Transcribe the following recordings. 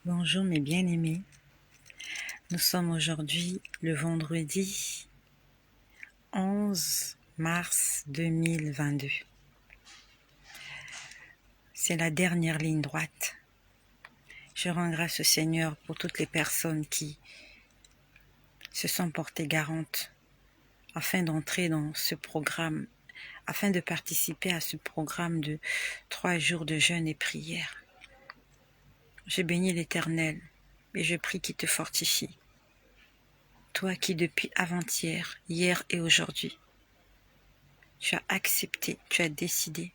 Bonjour mes bien-aimés, nous sommes aujourd'hui le vendredi 11 mars 2022. C'est la dernière ligne droite. Je rends grâce au Seigneur pour toutes les personnes qui se sont portées garantes afin d'entrer dans ce programme, afin de participer à ce programme de 3 jours de jeûne et prière. Je bénis l'Éternel et je prie qu'il te fortifie. Toi qui depuis avant-hier, hier et aujourd'hui, tu as accepté, tu as décidé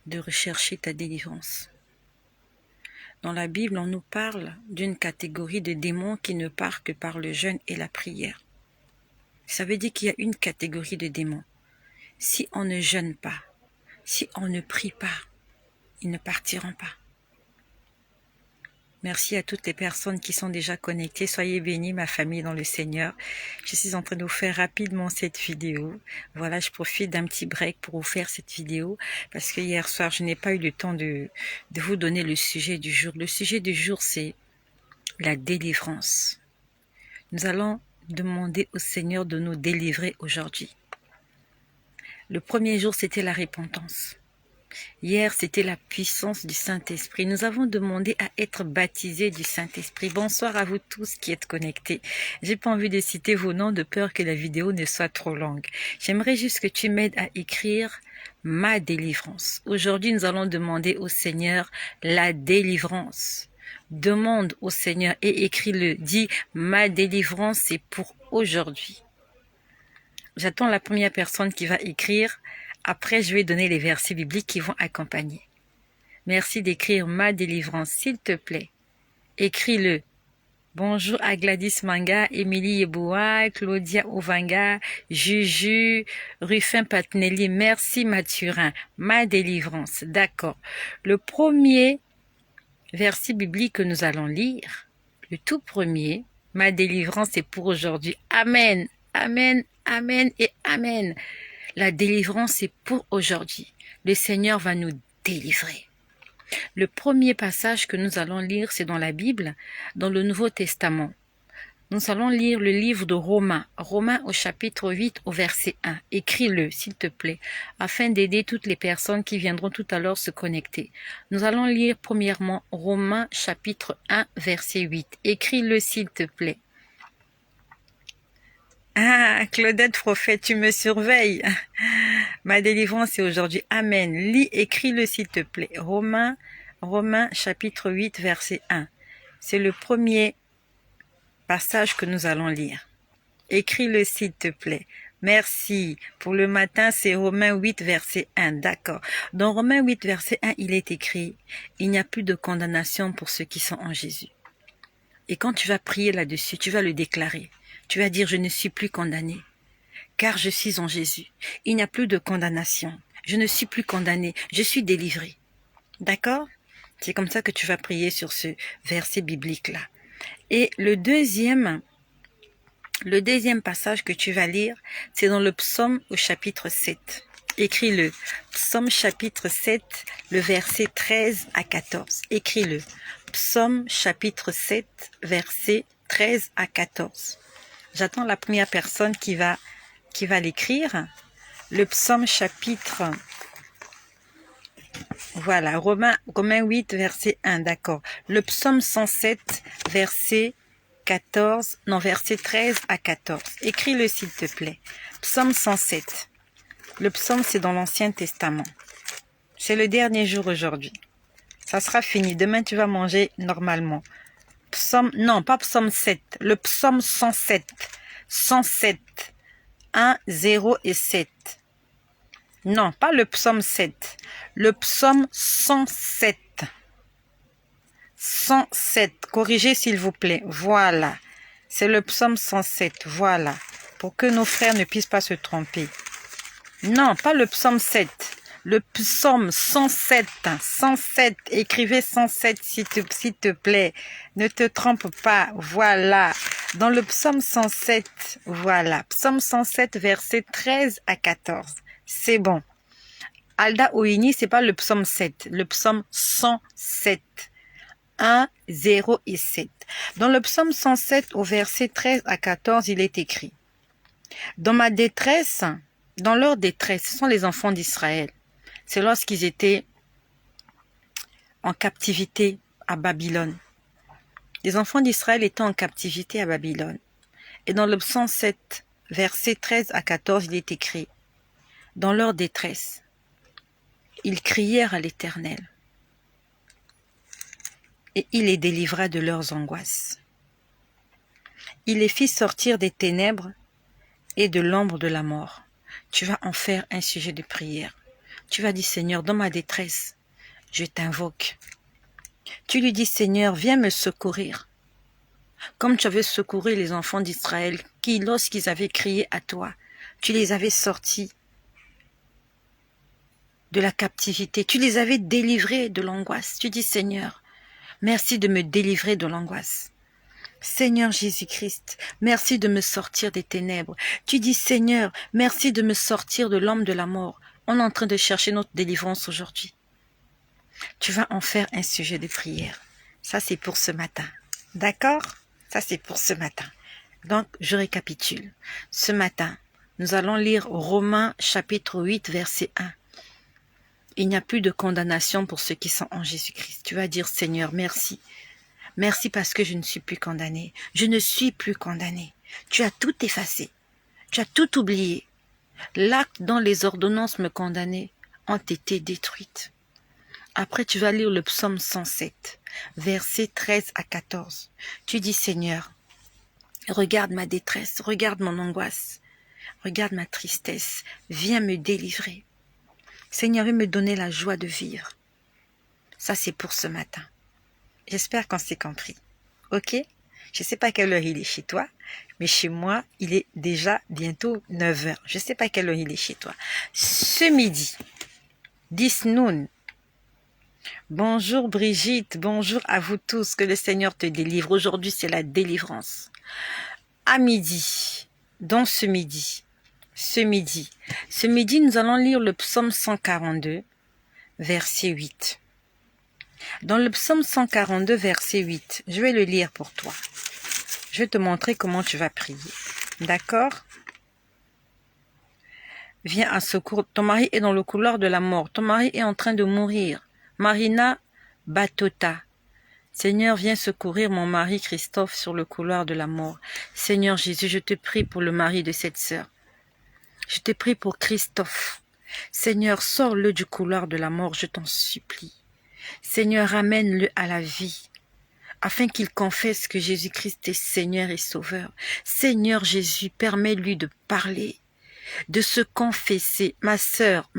de rechercher ta délivrance. Dans la Bible, on nous parle d'une catégorie de démons qui ne part que par le jeûne et la prière. Ça veut dire qu'il y a une catégorie de démons. Si on ne jeûne pas, si on ne prie pas, ils ne partiront pas. Merci à toutes les personnes qui sont déjà connectées. Soyez bénis, ma famille dans le Seigneur. Je suis en train de vous faire rapidement cette vidéo. Voilà, je profite d'un petit break pour vous faire cette vidéo parce que hier soir, je n'ai pas eu le temps de vous donner le sujet du jour. Le sujet du jour, c'est la délivrance. Nous allons demander au Seigneur de nous délivrer aujourd'hui. Le premier jour, c'était la repentance. Hier, c'était la puissance du Saint-Esprit. Nous avons demandé à être baptisés du Saint-Esprit. Bonsoir à vous tous qui êtes connectés. J'ai pas envie de citer vos noms de peur que la vidéo ne soit trop longue. J'aimerais juste que tu m'aides à écrire ma délivrance. Aujourd'hui, nous allons demander au Seigneur la délivrance. Demande au Seigneur et écris-le. Dis, ma délivrance, c'est pour aujourd'hui. J'attends la première personne qui va écrire. Après, je vais donner les versets bibliques qui vont accompagner. Merci d'écrire ma délivrance, s'il te plaît. Écris-le. Bonjour à Gladys Manga, Émilie Yeboua, Claudia Ovanga, Juju, Ruffin Patnelli. Merci Mathurin. Ma délivrance. D'accord. Le premier verset biblique que nous allons lire, le tout premier, ma délivrance est pour aujourd'hui. Amen. Amen. Amen et Amen. La délivrance est pour aujourd'hui. Le Seigneur va nous délivrer. Le premier passage que nous allons lire, c'est dans la Bible, dans le Nouveau Testament. Nous allons lire le livre de Romains, Romains au chapitre 8 au verset 1. Écris-le, s'il te plaît, afin d'aider toutes les personnes qui viendront tout à l'heure se connecter. Nous allons lire premièrement Romains chapitre 1 verset 8. Écris-le, s'il te plaît. Ah, Claudette Prophète, tu me surveilles. Ma délivrance est aujourd'hui. Amen. Lis, écris-le s'il te plaît. Romains chapitre 8 verset 1. C'est le premier passage que nous allons lire. Écris-le s'il te plaît. Merci. Pour le matin, c'est Romains 8 verset 1. D'accord. Dans Romains 8 verset 1, il est écrit, il n'y a plus de condamnation pour ceux qui sont en Jésus. Et quand tu vas prier là-dessus, tu vas le déclarer. Tu vas dire, je ne suis plus condamné, car je suis en Jésus. Il n'y a plus de condamnation. Je ne suis plus condamné, je suis délivré. D'accord? C'est comme ça que tu vas prier sur ce verset biblique-là. Et le deuxième passage que tu vas lire, c'est dans le psaume au chapitre 7. Écris-le. Psaume chapitre 7, le verset 13 à 14. Écris-le. Psaume chapitre 7, verset 13 à 14. J'attends la première personne qui va l'écrire. Le psaume chapitre, voilà, Romains 8, verset 1, d'accord. Le psaume 107, verset 14, non, verset 13 à 14. Écris-le s'il te plaît. Psaume 107. Le psaume, c'est dans l'Ancien Testament. C'est le dernier jour aujourd'hui. Ça sera fini. Demain, tu vas manger normalement. Psaume, non, pas psaume 7. Le psaume 107. 107. 1, 0 et 7. Non, pas le psaume 7. Le psaume 107. 107. Corrigez s'il vous plaît. Voilà. C'est le psaume 107. Voilà. Pour que nos frères ne puissent pas se tromper. Non, pas le psaume 7. Le psaume 107. 107. Écrivez 107 s'il te plaît. Ne te trompe pas. Voilà. Dans le psaume 107. Voilà. Psaume 107, verset 13 à 14. C'est bon. Alda Oini, c'est pas le psaume 7. Le psaume 107. 1, 0 et 7. Dans le psaume 107, au verset 13 à 14, il est écrit: dans ma détresse, dans leur détresse, ce sont les enfants d'Israël. C'est lorsqu'ils étaient en captivité à Babylone. Les enfants d'Israël étaient en captivité à Babylone. Et dans le psaume 107, verset 13 à 14, il est écrit: dans leur détresse, ils crièrent à l'Éternel, et il les délivra de leurs angoisses. Il les fit sortir des ténèbres et de l'ombre de la mort. Tu vas en faire un sujet de prière. Tu vas dire: Seigneur, dans ma détresse, je t'invoque. Tu lui dis: Seigneur, viens me secourir. Comme tu avais secouru les enfants d'Israël, qui, lorsqu'ils avaient crié à toi, tu les avais sortis de la captivité. Tu les avais délivrés de l'angoisse. Tu dis: Seigneur, merci de me délivrer de l'angoisse. Seigneur Jésus-Christ, merci de me sortir des ténèbres. Tu dis: Seigneur, merci de me sortir de l'homme de la mort. On est en train de chercher notre délivrance aujourd'hui. Tu vas en faire un sujet de prière. Ça, c'est pour ce matin. D'accord? Ça, c'est pour ce matin. Donc, je récapitule. Ce matin, nous allons lire Romains chapitre 8, verset 1. Il n'y a plus de condamnation pour ceux qui sont en Jésus-Christ. Tu vas dire: Seigneur, merci. Merci parce que je ne suis plus condamné. Je ne suis plus condamné. Tu as tout effacé. Tu as tout oublié. L'acte dont les ordonnances me condamnaient ont été détruites. Après, tu vas lire le psaume 107, versets 13 à 14. Tu dis: Seigneur, regarde ma détresse, regarde mon angoisse, regarde ma tristesse, viens me délivrer. Seigneur, viens me donner la joie de vivre. Ça, c'est pour ce matin. J'espère qu'on s'est compris. Ok? Je ne sais pas à quelle heure il est chez toi, mais chez moi, il est déjà bientôt 9 heures. Je ne sais pas à quelle heure il est chez toi. Ce midi, 10 noon. Bonjour Brigitte, bonjour à vous tous, que le Seigneur te délivre. Aujourd'hui, c'est la délivrance. À midi, dans ce midi, nous allons lire le psaume 142, verset 8. Dans le psaume 142, verset 8, je vais le lire pour toi. Je vais te montrer comment tu vas prier. D'accord? Viens à secours. Ton mari est dans le couloir de la mort. Ton mari est en train de mourir. Marina Batota. Seigneur, viens secourir mon mari Christophe sur le couloir de la mort. Seigneur Jésus, je te prie pour le mari de cette sœur. Je te prie pour Christophe. Seigneur, sors-le du couloir de la mort, je t'en supplie. Seigneur, ramène-le à la vie, afin qu'il confesse que Jésus-Christ est Seigneur et Sauveur. Seigneur Jésus, permets-lui de parler, de se confesser. Ma sœur,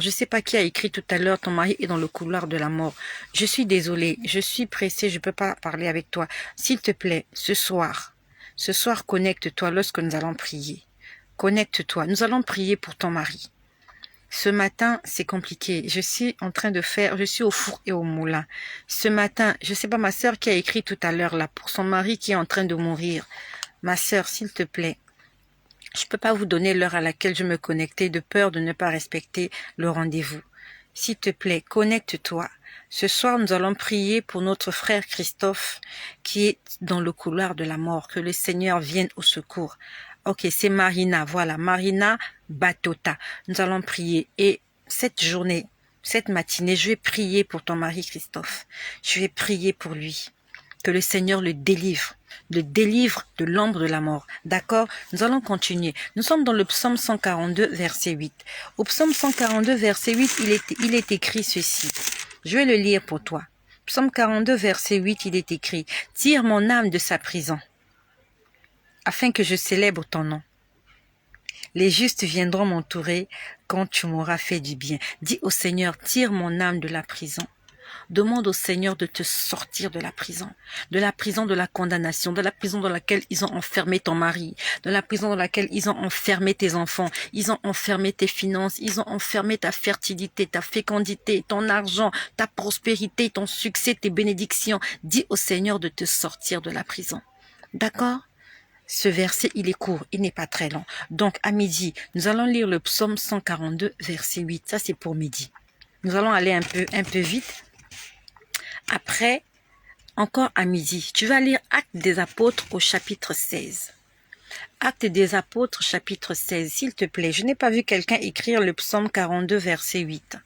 je ne sais pas qui a écrit tout à l'heure, ton mari est dans le couloir de la mort. Je suis désolée, je suis pressée, je ne peux pas parler avec toi. S'il te plaît, ce soir, connecte-toi lorsque nous allons prier. Connecte-toi, nous allons prier pour ton mari. Ce matin, c'est compliqué. Je suis au four et au moulin. Ce matin, je ne sais pas, ma sœur qui a écrit tout à l'heure là, pour son mari qui est en train de mourir. Ma sœur, s'il te plaît, je ne peux pas vous donner l'heure à laquelle je me connectais de peur de ne pas respecter le rendez-vous. S'il te plaît, connecte-toi. Ce soir, nous allons prier pour notre frère Christophe qui est dans le couloir de la mort. Que le Seigneur vienne au secours. Ok, c'est Marina. Voilà, Marina Batota. Nous allons prier. Et cette matinée, je vais prier pour ton mari Christophe. Je vais prier pour lui. Que le Seigneur le délivre de l'ombre de la mort. D'accord? Nous allons continuer. Nous sommes dans le psaume 142, verset 8. Au psaume 142, verset 8, il est écrit ceci. Je vais le lire pour toi. Psaume 42, verset 8, il est écrit: tire mon âme de sa prison, afin que je célèbre ton nom. Les justes viendront m'entourer quand tu m'auras fait du bien. Dis au Seigneur: tire mon âme de la prison. Demande au Seigneur de te sortir de la prison de la condamnation, de la prison dans laquelle ils ont enfermé ton mari, de la prison dans laquelle ils ont enfermé tes enfants, ils ont enfermé tes finances, ils ont enfermé ta fertilité, ta fécondité, ton argent, ta prospérité, ton succès, tes bénédictions. Dis au Seigneur de te sortir de la prison. D'accord? Ce verset, il est court, il n'est pas très long. Donc, à midi, nous allons lire le psaume 142, verset 8. Ça, c'est pour midi. Nous allons aller un peu vite. Après, encore à midi, tu vas lire Actes des Apôtres au chapitre 16. Actes des Apôtres, chapitre 16, s'il te plaît. Je n'ai pas vu quelqu'un écrire le psaume 42, verset 8.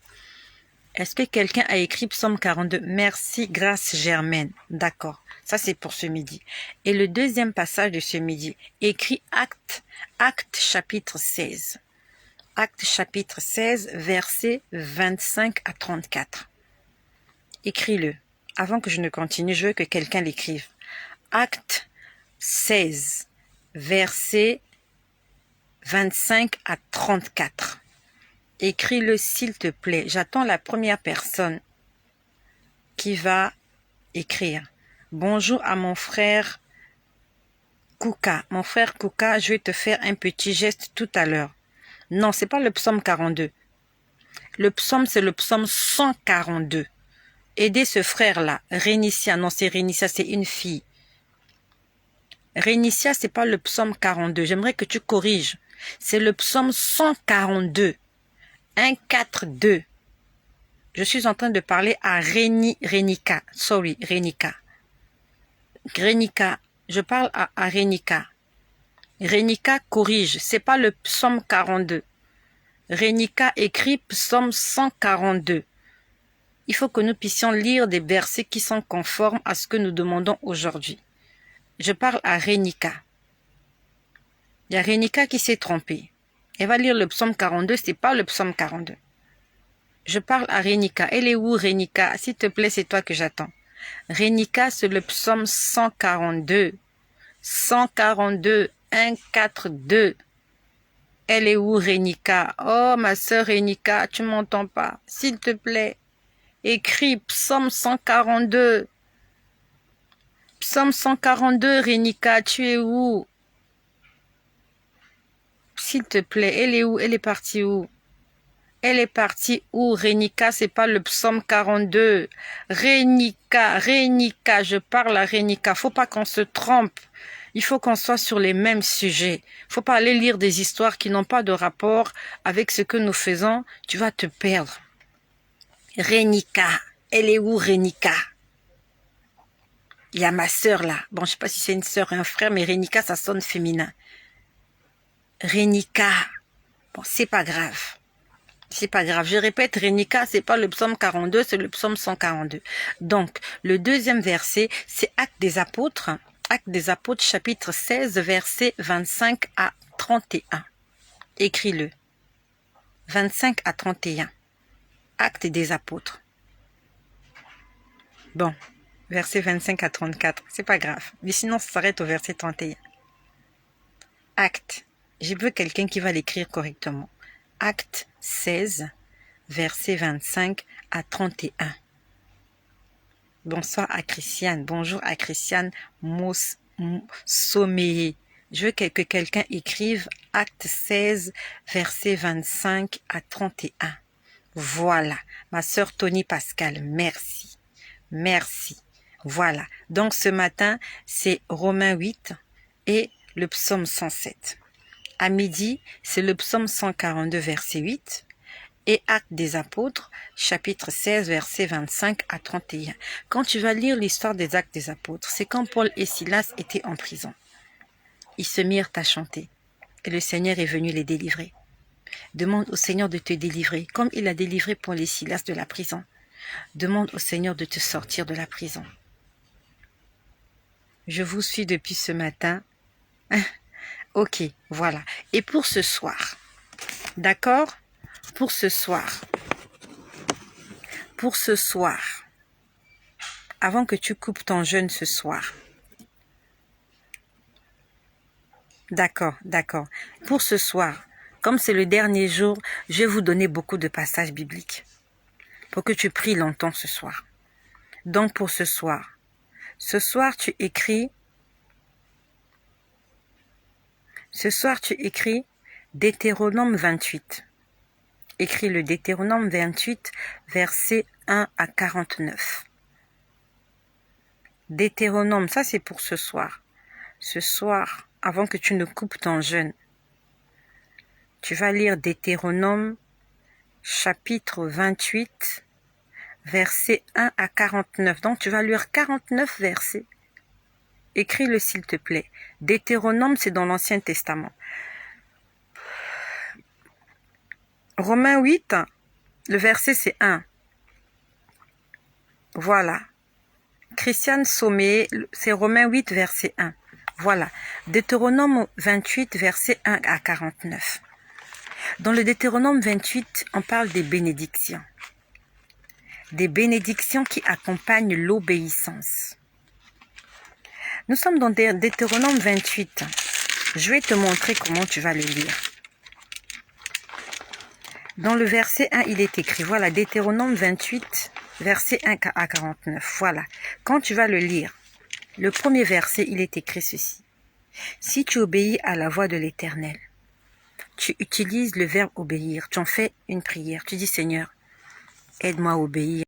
Est-ce que quelqu'un a écrit psaume 42? Merci, grâce Germaine. D'accord, ça c'est pour ce midi. Et le deuxième passage de ce midi, écrit Actes chapitre 16. Actes chapitre 16, versets 25 à 34. Écris-le. Avant que je ne continue, je veux que quelqu'un l'écrive. Actes 16, versets 25 à 34. Écris-le s'il te plaît. J'attends la première personne qui va écrire. Bonjour à mon frère Kouka. Mon frère Kouka, je vais te faire un petit geste tout à l'heure. Non, c'est pas le psaume 42. Le psaume, c'est le psaume 142. Aidez ce frère-là. Rénicia. Non, c'est Rénicia, c'est une fille. Rénicia, c'est pas le psaume 42. J'aimerais que tu corriges. C'est le psaume 142. 142. Je suis en train de parler à Rénika. Sorry, Rénika. Rénika, je parle à Rénika. Rénika corrige, c'est pas le psaume 42. Rénika écrit psaume 142. Il faut que nous puissions lire des versets qui sont conformes à ce que nous demandons aujourd'hui. Je parle à Rénika. Il y a Rénika qui s'est trompée. Elle va lire le psaume 42, c'est pas le psaume 42. Je parle à Rénika. Elle est où, Rénika? S'il te plaît, c'est toi que j'attends. Rénika, c'est le psaume 142. 142, 142. Elle est où, Rénika? Oh, ma sœur Rénika, tu m'entends pas? S'il te plaît, écris psaume 142. Psaume 142, Rénika, tu es où? S'il te plaît, elle est où? Elle est partie où? Elle est partie où, Rénika? C'est pas le psaume 42. Rénika, je parle à Rénika. Faut pas qu'on se trompe. Il faut qu'on soit sur les mêmes sujets. Faut pas aller lire des histoires qui n'ont pas de rapport avec ce que nous faisons. Tu vas te perdre. Rénika, elle est où, Rénika? Il y a ma sœur là. Bon, je sais pas si c'est une sœur ou un frère, mais Rénika, ça sonne féminin. Rénika. Bon, c'est pas grave. C'est pas grave. Je répète, Rénika, c'est pas le psaume 42, c'est le psaume 142. Donc, le deuxième verset, c'est Actes des Apôtres. Actes des Apôtres, chapitre 16, versets 25 à 31. Écris-le. 25 à 31. Actes des Apôtres. Bon, verset 25 à 34. C'est pas grave. Mais sinon, ça s'arrête au verset 31. Actes. J'ai vu quelqu'un qui va l'écrire correctement. Acte 16, verset 25 à 31. Bonsoir à Christiane. Bonjour à Christiane Sommeillé. Je veux que quelqu'un écrive Acte 16, verset 25 à 31. Voilà. Ma sœur Tony Pascal, merci. Merci. Voilà. Donc ce matin, c'est Romains 8 et le psaume 107. À midi, c'est le psaume 142, verset 8, et Actes des Apôtres, chapitre 16, verset 25 à 31. Quand tu vas lire l'histoire des Actes des Apôtres, c'est quand Paul et Silas étaient en prison. Ils se mirent à chanter, et le Seigneur est venu les délivrer. Demande au Seigneur de te délivrer, comme il a délivré Paul et Silas de la prison. Demande au Seigneur de te sortir de la prison. Je vous suis depuis ce matin. Ok, voilà. Et pour ce soir, d'accord? Pour ce soir, avant que tu coupes ton jeûne ce soir, d'accord. Pour ce soir, comme c'est le dernier jour, je vais vous donner beaucoup de passages bibliques pour que tu pries longtemps ce soir. Donc pour ce soir tu écris Deutéronome 28. Écris le Deutéronome 28, versets 1 à 49. Deutéronome, ça c'est pour ce soir. Ce soir, avant que tu ne coupes ton jeûne, tu vas lire Deutéronome, chapitre 28, versets 1 à 49. Donc, tu vas lire 49 versets. Écris-le s'il te plaît. Deutéronome, c'est dans l'Ancien Testament. Romains 8, le verset c'est 1. Voilà. Christiane Sommet, c'est Romains 8, verset 1. Voilà. Deutéronome 28, verset 1 à 49. Dans le Deutéronome 28, on parle des bénédictions. Des bénédictions qui accompagnent l'obéissance. Nous sommes dans Deutéronome 28. Je vais te montrer comment tu vas le lire. Dans le verset 1, il est écrit, voilà, Deutéronome 28, verset 1 à 49. Voilà. Quand tu vas le lire, le premier verset, il est écrit ceci. Si tu obéis à la voix de l'Éternel, tu utilises le verbe obéir, tu en fais une prière. Tu dis, Seigneur, aide-moi à obéir